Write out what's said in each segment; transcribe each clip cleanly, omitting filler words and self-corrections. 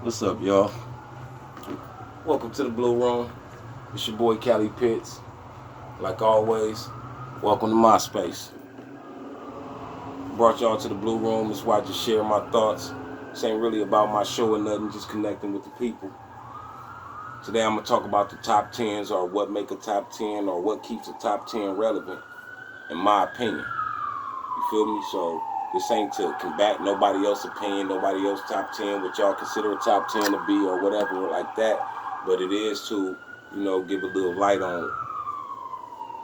What's up, y'all? Welcome to the Blue Room. It's your boy Cali Pitts. Like always, welcome to my space. Brought y'all to the Blue Room. That's why I just share my thoughts. This ain't really about my show or nothing, just connecting with the people. Today I'm going to talk about the top 10s or what make a top 10 or what keeps a top 10 relevant, in my opinion. You feel me? So this ain't to combat nobody else's opinion, nobody else's top 10, what y'all consider a top 10 to be or whatever like that. But it is to, give a little light on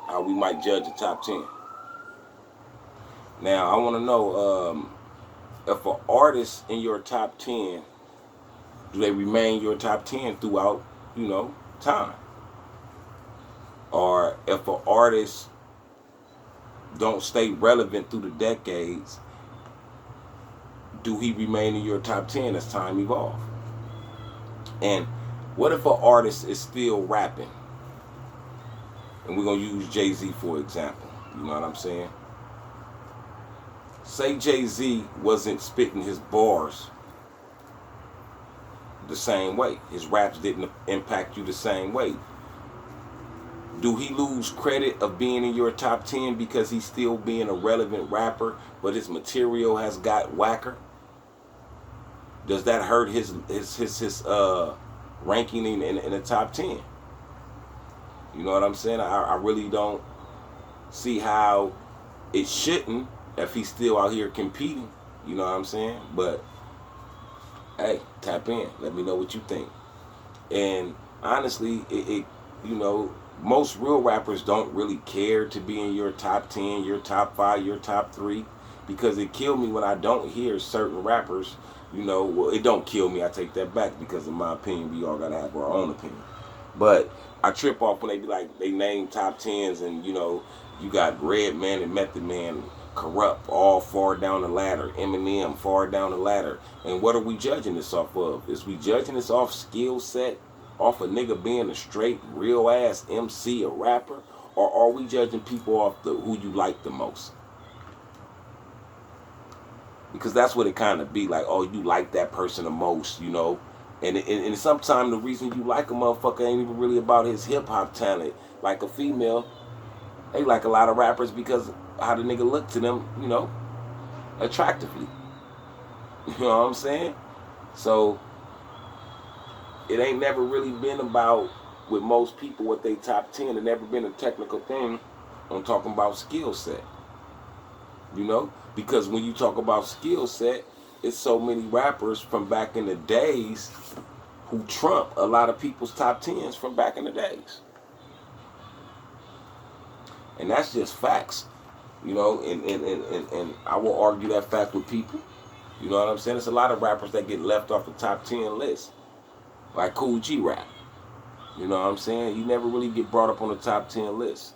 how we might judge a top 10. Now, I want to know if an artist in your top 10, do they remain your top 10 throughout, time? Or if an artist don't stay relevant through the decades, do he remain in your top 10 as time evolves? And what if an artist is still rapping? And we're going to use JayZ for example. You know what I'm saying? Say JayZ wasn't spitting his bars the same way. His raps didn't impact you the same way. Do he lose credit of being in your top 10 because he's still being a relevant rapper, but his material has got whacker? Does that hurt his ranking in the top 10? You know what I'm saying? I really don't see how it shouldn't if he's still out here competing. You know what I'm saying? But hey, tap in. Let me know what you think. And honestly, most real rappers don't really care to be in your top 10, your top 5, your top 3, because it killed me when I don't hear certain rappers. Well, it don't kill me. I take that back because in my opinion, we all gotta have our own opinion. But I trip off when they be like, they name top 10s and, you got Redman and Method Man, Corrupt, all far down the ladder. Eminem, far down the ladder. And what are we judging this off of? Is we judging this off skill set? Off a nigga being a straight, real ass MC, a rapper? Or are we judging people off who you like the most? Because that's what it kind of be like. Oh, you like that person the most, And sometimes the reason you like a motherfucker ain't even really about his hip-hop talent. Like a female, they like a lot of rappers because how the nigga look to them, attractively. You know what I'm saying? So, it ain't never really been about, with most people, what they top 10. It never been a technical thing on talking about skill set. Because when you talk about skill set, it's so many rappers from back in the days who trump a lot of people's top 10s from back in the days. And that's just facts. And I will argue that fact with people. You know what I'm saying? There's a lot of rappers that get left off the top 10 list. Like Cool G Rap. You know what I'm saying? He never really get brought up on the top 10 list.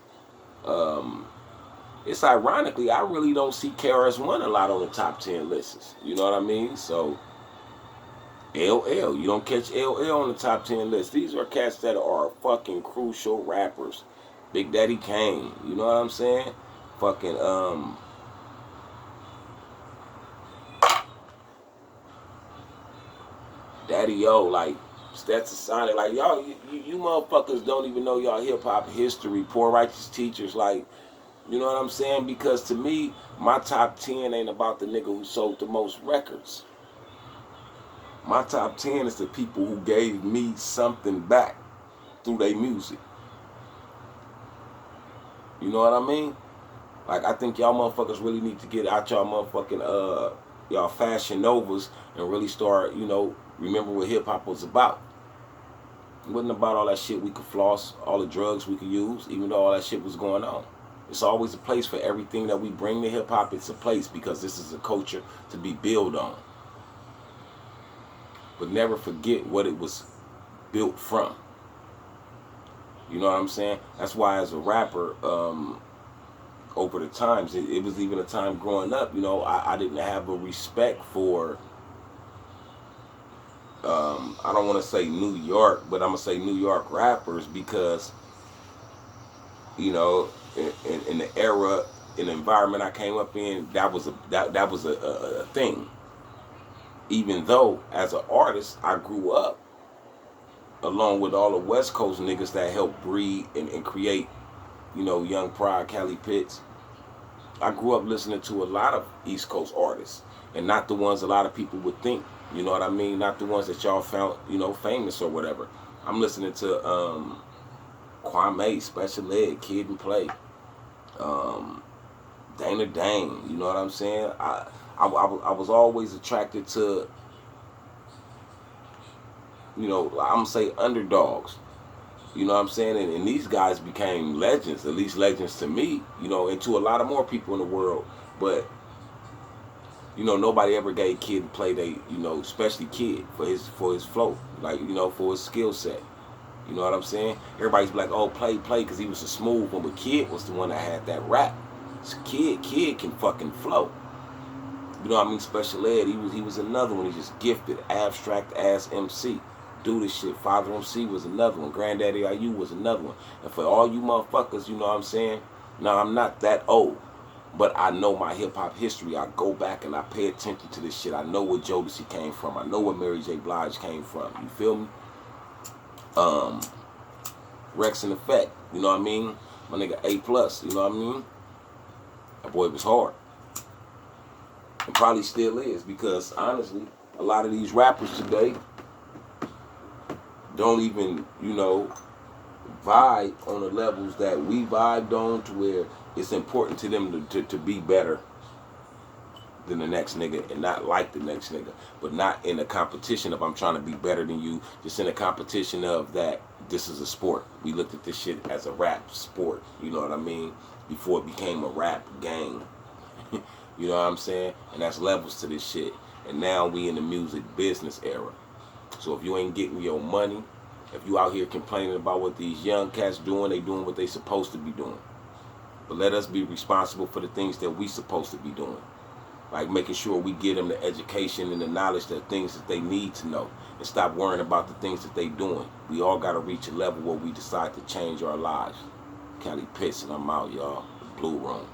It's ironically, I really don't see KRS-One a lot on the top 10 lists. You know what I mean? So, LL, you don't catch LL on the top 10 list. These are cats that are fucking crucial rappers. Big Daddy Kane, you know what I'm saying? Fucking, Daddy O, like, Stetson Sonic, like, y'all, you motherfuckers don't even know y'all hip-hop history. Poor Righteous Teachers, like, you know what I'm saying? Because to me, my top 10 ain't about the nigga who sold the most records. My top 10 is the people who gave me something back through their music. You know what I mean? Like, I think y'all motherfuckers really need to get out y'all motherfucking, y'all Fashion Novas and really start, remember what hip-hop was about. It wasn't about all that shit we could floss, all the drugs we could use, even though all that shit was going on. It's always a place for everything that we bring to hip-hop. It's a place because this is a culture to be built on. But never forget what it was built from. You know what I'm saying? That's why as a rapper, over the times, it was even a time growing up, I didn't have a respect for, I don't want to say New York, but I'm going to say New York rappers because, in the era, in the environment I came up in, that was a thing. even though as an artist I grew up along with all the West Coast niggas that helped breed and create, you know, Young Pride, Cali Pitts. I grew up listening to a lot of East Coast artists, and not the ones a lot of people would think. You know what I mean? Not the ones that y'all found, you know, famous or whatever. I'm listening to Kwame, Special Ed, Kid and Play, Dana Dane. You know what I'm saying? I was always attracted to, you know, I'm gonna say underdogs. You know what I'm saying? And these guys became legends, at least legends to me, you know, and to a lot of more people in the world. But, you know, nobody ever gave Kid to Play, they, you know, especially Kid, for his flow, like, you know, for his skill set. You know what I'm saying? Everybody's like, oh, play, because he was a smooth one, but Kid was the one that had that rap. So Kid can fucking flow. You know what I mean? Special Ed, he was another one. He just gifted, abstract ass MC. Do this shit. Father MC was another one. Granddaddy IU was another one. And for all you motherfuckers, you know what I'm saying? Now, I'm not that old, but I know my hip-hop history. I go back and I pay attention to this shit. I know where Jodeci came from. I know where Mary J. Blige came from. You feel me? Rex and Effect. You know what I mean? My nigga A+. You know what I mean? That boy was hard. And probably still is, because, honestly, a lot of these rappers today don't even, you know, vibe on the levels that we vibed on, to where it's important to them to be better than the next nigga, and not like the next nigga, but not in a competition of I'm trying to be better than you, just in a competition of that this is a sport. We looked at this shit as a rap sport, you know what I mean, before it became a rap gang. You know what I'm saying? And that's levels to this shit. And now we in the music business era. So if you ain't getting your money, if you out here complaining about what these young cats doing, they doing what they supposed to be doing. But let us be responsible for the things that we supposed to be doing. Like making sure we give them the education and the knowledge, that things that they need to know. And stop worrying about the things that they doing. We all got to reach a level where we decide to change our lives. Cali Pitts, and I'm out, y'all. The Bleew Room.